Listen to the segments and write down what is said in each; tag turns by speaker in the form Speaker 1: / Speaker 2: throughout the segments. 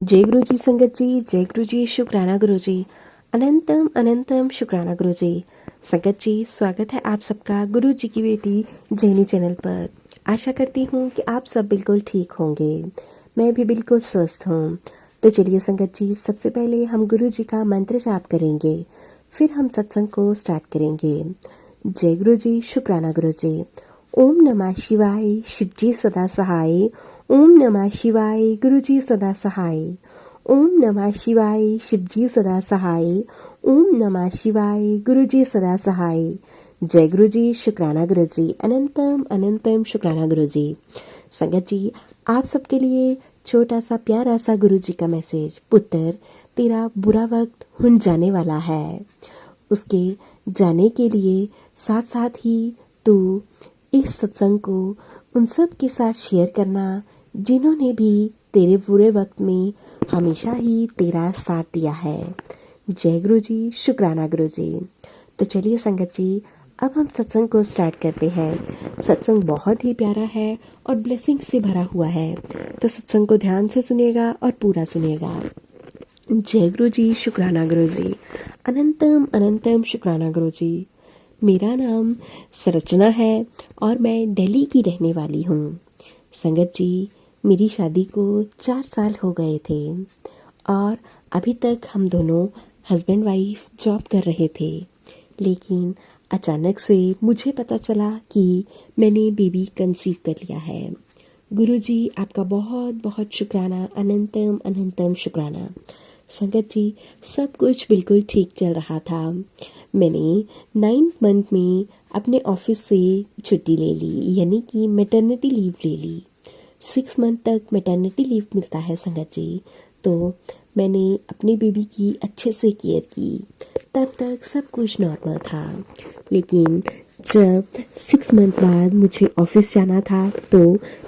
Speaker 1: जय गुरु जी संगत जी, जय गुरु जी, शुक्राना गुरु जी, अनंतम अनंतम शुक्राना गुरु जी। संगत जी, स्वागत है आप सबका गुरु जी की बेटी जैनी चैनल पर। आशा करती हूँ कि आप सब बिल्कुल ठीक होंगे। मैं भी बिल्कुल स्वस्थ हूँ। तो चलिए संगत जी, सबसे पहले हम गुरु जी का मंत्र जाप करेंगे, फिर हम सत्संग को स्टार्ट करेंगे। जय गुरु जी, शुक्राना गुरु जी। ओम नमः शिवाय, शिव जी सदा सहाय। ओम नमः शिवाय, गुरु जी सदा सहाय। ओम नमः शिवाय, शिव जी सदा सहाय। ओम नमः शिवाय, गुरु जी सदा सहाय। जय गुरु जी, शुक्राना गुरु जी, अनंतम अनंतम शुक्राना गुरु जी। संगत जी, आप सबके लिए छोटा सा प्यारा सा गुरु जी का मैसेज। पुत्र, तेरा बुरा वक्त हुन जाने वाला है। उसके जाने के लिए साथ साथ ही तू इस सत्संग को उन सब के साथ शेयर करना जिन्होंने भी तेरे बुरे वक्त में हमेशा ही तेरा साथ दिया है। जय गुरु जी, शुक्राना गुरु जी। तो चलिए संगत जी, अब हम सत्संग को स्टार्ट करते हैं। सत्संग बहुत ही प्यारा है और ब्लेसिंग से भरा हुआ है, तो सत्संग को ध्यान से सुनिएगा और पूरा सुनिएगा। जय गुरु जी, शुक्राना गुरु जी, अनंतम अनंतम शुक्राना गुरु जी। मेरा नाम संरचना है और मैं दिल्ली की रहने वाली हूँ। संगत जी, मेरी शादी को 4 साल हो गए थे और अभी तक हम दोनों हस्बैंड वाइफ जॉब कर रहे थे। लेकिन अचानक से मुझे पता चला कि मैंने बेबी कंसीव कर लिया है। गुरुजी, आपका बहुत बहुत शुक्राना, अनंतम अनंतम शुक्राना। संगत जी, सब कुछ बिल्कुल ठीक चल रहा था। मैंने 9th मंथ में अपने ऑफिस से छुट्टी ले ली, यानी कि मैटरनिटी लीव ले ली। 6 मंथ तक मैटरनिटी लीव मिलता है संगत जी। तो मैंने अपनी बेबी की अच्छे से केयर की। तब तक सब कुछ नॉर्मल था। लेकिन जब 6 मंथ बाद मुझे ऑफिस जाना था तो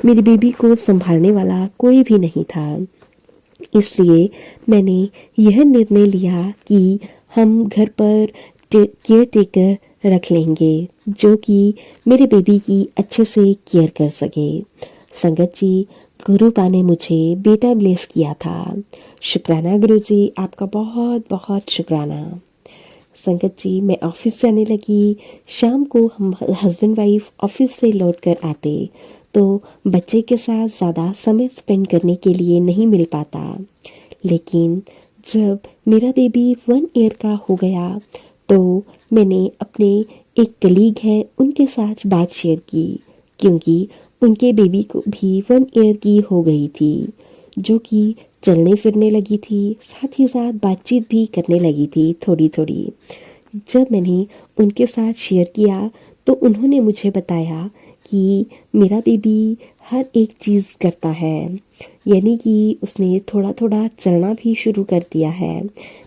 Speaker 1: मेरी बेबी को संभालने वाला कोई भी नहीं था। इसलिए मैंने यह निर्णय लिया कि हम घर पर केयर टेकर रख लेंगे जो कि मेरे बेबी की अच्छे से केयर कर सके। संगत जी, गुरु पा ने मुझे बेटा ब्लेस किया था। शुक्राना गुरु जी, आपका बहुत बहुत शुक्राना। संगत जी, मैं ऑफिस जाने लगी। शाम को हम हस्बैंड वाइफ ऑफिस से लौट कर आते तो बच्चे के साथ ज़्यादा समय स्पेंड करने के लिए नहीं मिल पाता। लेकिन जब मेरा बेबी 1 ईयर का हो गया तो मैंने अपने एक कलीग हैं उनके साथ बात शेयर की, क्योंकि उनके बेबी को भी 1 ईयर की हो गई थी, जो कि चलने फिरने लगी थी, साथ ही साथ बातचीत भी करने लगी थी थोड़ी थोड़ी। जब मैंने उनके साथ शेयर किया तो उन्होंने मुझे बताया कि मेरा बेबी हर एक चीज़ करता है, यानी कि उसने थोड़ा थोड़ा चलना भी शुरू कर दिया है,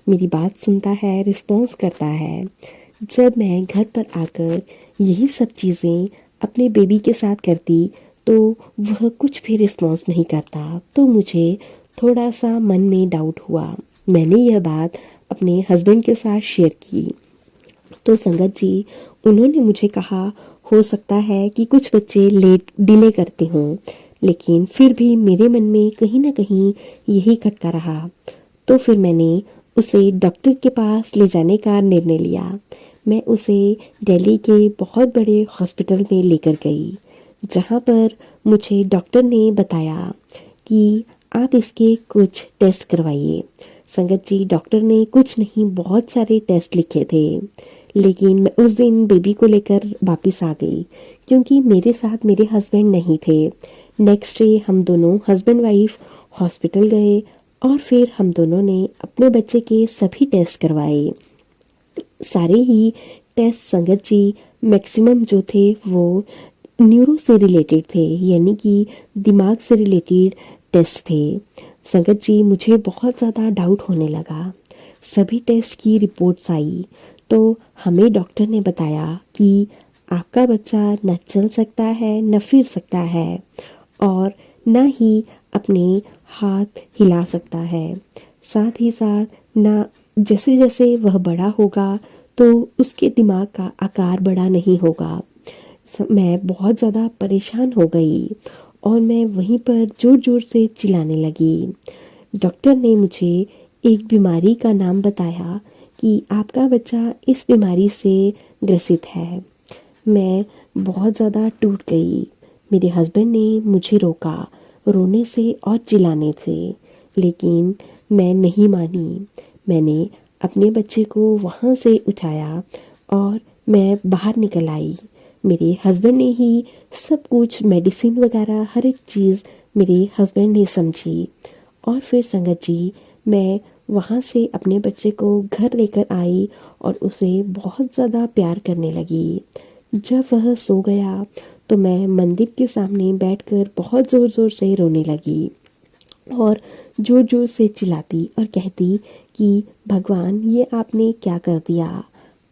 Speaker 1: मेरी बात सुनता है, रिस्पॉन्स करता है। जब मैं घर पर आकर यही सब चीज़ें अपने बेबी के साथ करती तो वह कुछ भी रिस्पॉन्स नहीं करता, तो मुझे थोड़ा सा मन में डाउट हुआ। मैंने यह बात अपने हस्बैंड के साथ शेयर की तो संगत जी, उन्होंने मुझे कहा हो सकता है कि कुछ बच्चे लेट डिले करते हों, लेकिन फिर भी मेरे मन में कहीं ना कहीं यही खटका रहा। तो फिर मैंने उसे डॉक्टर के पास ले जाने का निर्णय लिया। मैं उसे दिल्ली के बहुत बड़े हॉस्पिटल में लेकर गई, जहाँ पर मुझे डॉक्टर ने बताया कि आप इसके कुछ टेस्ट करवाइए। संगत जी, डॉक्टर ने कुछ नहीं बहुत सारे टेस्ट लिखे थे, लेकिन मैं उस दिन बेबी को लेकर वापस आ गई क्योंकि मेरे साथ मेरे हस्बैंड नहीं थे। नेक्स्ट डे हम दोनों हस्बैंड वाइफ हॉस्पिटल गए और फिर हम दोनों ने अपने बच्चे के सभी टेस्ट करवाए। सारे ही टेस्ट संगत जी मैक्सिमम जो थे वो न्यूरो से रिलेटेड थे, यानी कि दिमाग से रिलेटेड टेस्ट थे। संगत जी, मुझे बहुत ज़्यादा डाउट होने लगा। सभी टेस्ट की रिपोर्ट्स आई तो हमें डॉक्टर ने बताया कि आपका बच्चा न चल सकता है, न फिर सकता है और न ही अपने हाथ हिला सकता है। साथ ही साथ न जैसे जैसे वह बड़ा होगा तो उसके दिमाग का आकार बड़ा नहीं होगा। मैं बहुत ज़्यादा परेशान हो गई और मैं वहीं पर ज़ोर ज़ोर से चिल्लाने लगी। डॉक्टर ने मुझे एक बीमारी का नाम बताया कि आपका बच्चा इस बीमारी से ग्रसित है। मैं बहुत ज़्यादा टूट गई। मेरे हस्बैंड ने मुझे रोका, रोने से और चिल्लाने से, लेकिन मैं नहीं मानी। मैंने अपने बच्चे को वहाँ से उठाया और मैं बाहर निकल आई। मेरे हस्बैंड ने ही सब कुछ, मेडिसिन वगैरह हर एक चीज़ मेरे हस्बैंड ने समझी। और फिर संगत जी, मैं वहाँ से अपने बच्चे को घर लेकर आई और उसे बहुत ज़्यादा प्यार करने लगी। जब वह सो गया तो मैं मंदिर के सामने बैठकर बहुत ज़ोर ज़ोर से रोने लगी और जोर जोर से चिल्लाती और कहती कि भगवान, ये आपने क्या कर दिया?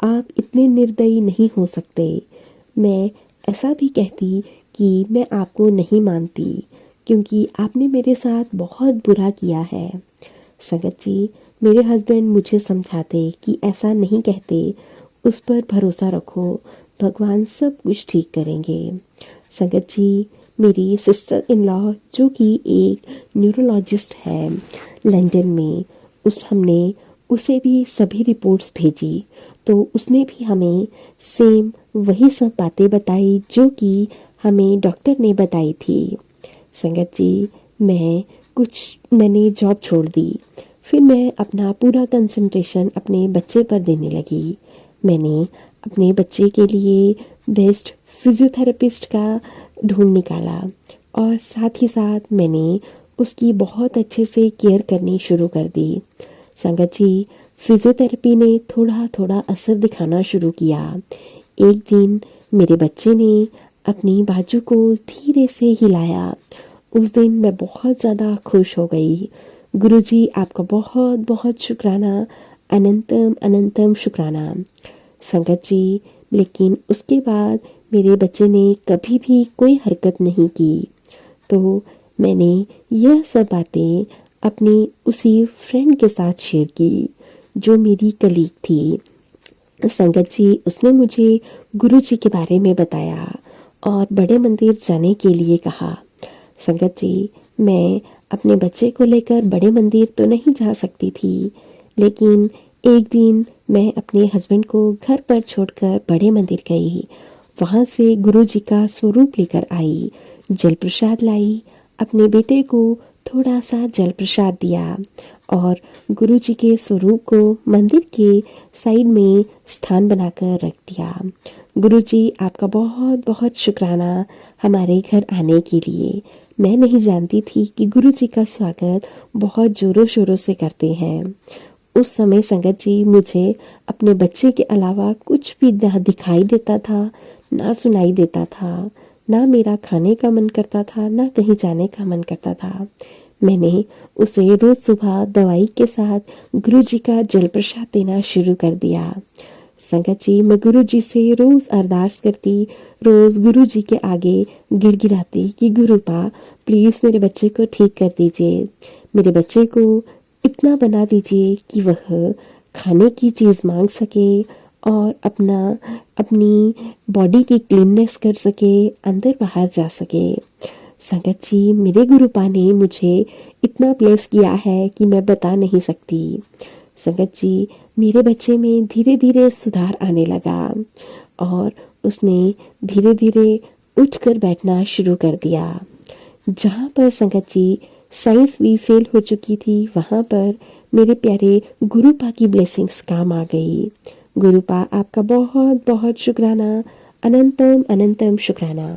Speaker 1: आप इतने निर्दयी नहीं हो सकते। मैं ऐसा भी कहती कि मैं आपको नहीं मानती क्योंकि आपने मेरे साथ बहुत बुरा किया है। संगत जी, मेरे हस्बैंड मुझे समझाते कि ऐसा नहीं कहते, उस पर भरोसा रखो, भगवान सब कुछ ठीक करेंगे। संगत जी, मेरी सिस्टर इन लॉ जो कि एक न्यूरोलॉजिस्ट है लंदन में, हमने उसे भी सभी रिपोर्ट्स भेजी तो उसने भी हमें सेम वही सब बातें बताई जो कि हमें डॉक्टर ने बताई थी। संगत जी, मैंने जॉब छोड़ दी। फिर मैं अपना पूरा कंसंट्रेशन अपने बच्चे पर देने लगी। मैंने अपने बच्चे के लिए बेस्ट फिजियोथेरेपिस्ट का ढूंढ निकाला और साथ ही साथ मैंने उसकी बहुत अच्छे से केयर करनी शुरू कर दी। संगत जी, फिजियोथेरेपी ने थोड़ा थोड़ा असर दिखाना शुरू किया। एक दिन मेरे बच्चे ने अपनी बाजू को धीरे से हिलाया। उस दिन मैं बहुत ज़्यादा खुश हो गई। गुरुजी, आपका बहुत बहुत शुक्राना, अनंतम अनंतम शुक्राना। संगत जी, लेकिन उसके बाद मेरे बच्चे ने कभी भी कोई हरकत नहीं की। तो मैंने यह सब बातें अपनी उसी फ्रेंड के साथ शेयर की जो मेरी कलीग थी। संगत जी, उसने मुझे गुरु जी के बारे में बताया और बड़े मंदिर जाने के लिए कहा। संगत जी, मैं अपने बच्चे को लेकर बड़े मंदिर तो नहीं जा सकती थी, लेकिन एक दिन मैं अपने हस्बैंड को घर पर छोड़कर बड़े मंदिर गई। वहाँ से गुरु जी का स्वरूप लेकर आई, जल प्रसाद लाई, अपने बेटे को थोड़ा सा जल प्रसाद दिया और गुरु जी के स्वरूप को मंदिर के साइड में स्थान बनाकर रख दिया। गुरु जी, आपका बहुत बहुत शुक्राना हमारे घर आने के लिए। मैं नहीं जानती थी कि गुरु जी का स्वागत बहुत ज़ोरों शोरों से करते हैं। उस समय संगत जी, मुझे अपने बच्चे के अलावा कुछ भी ना दिखाई देता था, ना सुनाई देता था, ना मेरा खाने का मन करता था, ना कहीं जाने का मन करता था। मैंने उसे रोज़ सुबह दवाई के साथ गुरु जी का जल प्रसाद देना शुरू कर दिया। संगत जी, मैं गुरु जी से रोज़ अरदास करती, रोज़ गुरु जी के आगे गिड़गिड़ाती कि गुरुपा प्लीज़ मेरे बच्चे को ठीक कर दीजिए, मेरे बच्चे को इतना बना दीजिए कि वह खाने की चीज़ मांग सके और अपनी बॉडी की क्लीननेस कर सके, अंदर बाहर जा सके। संगत जी, मेरे गुरुपा ने मुझे इतना ब्लेस किया है कि मैं बता नहीं सकती। संगत जी, मेरे बच्चे में धीरे धीरे सुधार आने लगा और उसने धीरे धीरे उठकर बैठना शुरू कर दिया। जहाँ पर संगत जी साइंस भी फेल हो चुकी थी, वहाँ पर मेरे प्यारे गुरुपा की ब्लेसिंग्स काम आ गई। गुरुपा, आपका बहुत बहुत शुक्राना, अनंतम अनंतम शुक्राना।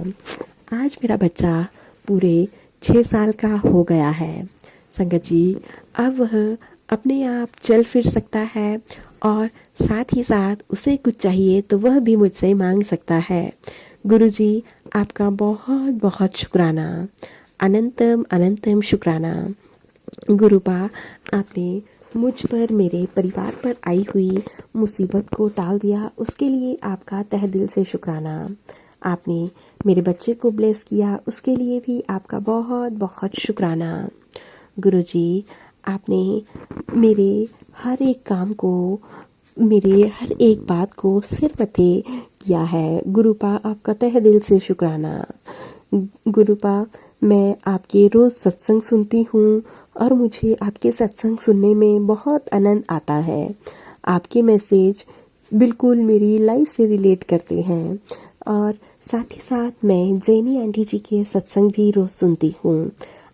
Speaker 1: आज मेरा बच्चा पूरे 6 साल का हो गया है। संगत जी, अब वह अपने आप चल फिर सकता है और साथ ही साथ उसे कुछ चाहिए तो वह भी मुझसे मांग सकता है। गुरुजी, आपका बहुत बहुत शुक्राना, अनंतम अनंतम शुक्राना। गुरुपा, आपने मुझ पर, मेरे परिवार पर आई हुई मुसीबत को टाल दिया, उसके लिए आपका तह दिल से शुक्राना। आपने मेरे बच्चे को ब्लेस किया, उसके लिए भी आपका बहुत बहुत शुक्राना। गुरुजी, आपने मेरे हर एक काम को, मेरे हर एक बात को सिर पते किया है। गुरुपा, आपका तहे दिल से शुक्राना। गुरुपा, मैं आपके रोज़ सत्संग सुनती हूँ और मुझे आपके सत्संग सुनने में बहुत आनंद आता है। आपके मैसेज बिल्कुल मेरी लाइफ से रिलेट करते हैं और साथ ही साथ मैं जैनी आंटी जी के सत्संग भी रोज़ सुनती हूँ।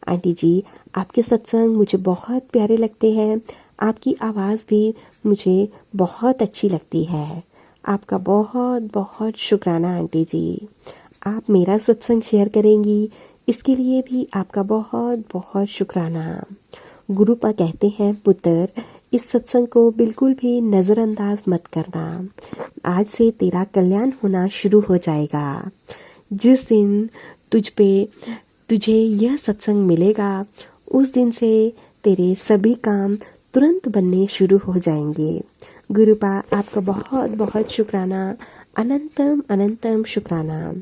Speaker 1: आंटी जी, आपके सत्संग मुझे बहुत प्यारे लगते हैं। आपकी आवाज़ भी मुझे बहुत अच्छी लगती है। आपका बहुत बहुत शुक्राना आंटी जी। आप मेरा सत्संग शेयर करेंगी, इसके लिए भी आपका बहुत बहुत शुक्राना। गुरुपा कहते हैं, पुत्र, इस सत्संग को बिल्कुल भी नज़रअंदाज मत करना। आज से तेरा कल्याण होना शुरू हो जाएगा। जिस दिन तुझे यह सत्संग मिलेगा, उस दिन से तेरे सभी काम तुरंत बनने शुरू हो जाएंगे। गुरुपा, आपका बहुत बहुत शुक्राना, अनंतम अनंतम शुक्राना।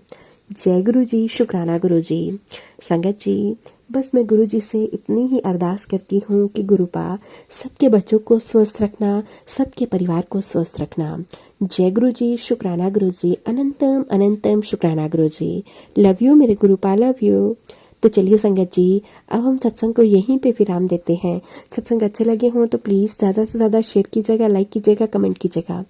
Speaker 1: जय गुरु जी, शुक्राना गुरु जी। संगत जी, बस मैं गुरु जी से इतनी ही अरदास करती हूँ कि गुरुपा सबके बच्चों को स्वस्थ रखना, सबके परिवार को स्वस्थ रखना। जय गुरु जी, शुक्राना गुरु जी, अनंतम अनंतम शुक्राना गुरु जी। लव यू मेरे गुरुपा, लव यू। तो चलिए संगत जी, अब हम सत्संग को यहीं पे विराम देते हैं। सत्संग अच्छे लगे हों तो प्लीज़ ज़्यादा से ज़्यादा शेयर कीजिएगा, लाइक कीजिएगा, कमेंट कीजिएगा।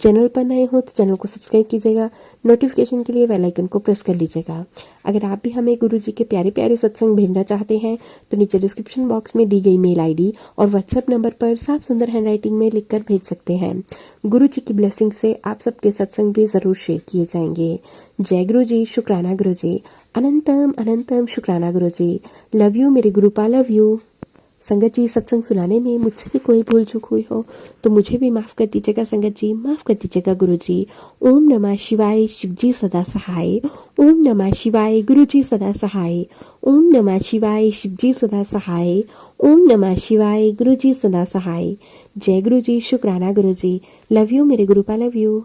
Speaker 1: चैनल पर नए हो तो चैनल को सब्सक्राइब कीजिएगा, नोटिफिकेशन के लिए बेल आइकन को प्रेस कर लीजिएगा। अगर आप भी हमें गुरु जी के प्यारे प्यारे सत्संग भेजना चाहते हैं तो नीचे डिस्क्रिप्शन बॉक्स में दी गई मेल आईडी और व्हाट्सएप नंबर पर साफ सुंदर हैंडराइटिंग में लिखकर भेज सकते हैं। गुरु जी की ब्लेसिंग से आप सबके सत्संग भी ज़रूर शेयर किए जाएंगे। जय गुरु जी, शुक्राना गुरु जी, अनंतम अनंतम शुक्राना गुरु जी। लव यू मेरे गुरुपा, लव यू। संगत जी, सत्संग सुनाने में मुझसे भी कोई भूल चूक हुई हो तो मुझे भी माफ़ कर दीजिएगा संगत जी, माफ़ कर दीजिएगा गुरु जी। ओम नमः शिवाय, शिव जी सदा सहाय। ओम नमः शिवाय, गुरु जी सदा सहाय। ओम नमः शिवाय, शिव जी सदा सहाय। ओम नमः शिवाय, गुरु जी सदा सहाय। जय गुरु जी, शुक्राना गुरु जी। लव यू मेरे गुरुपा, लव यू।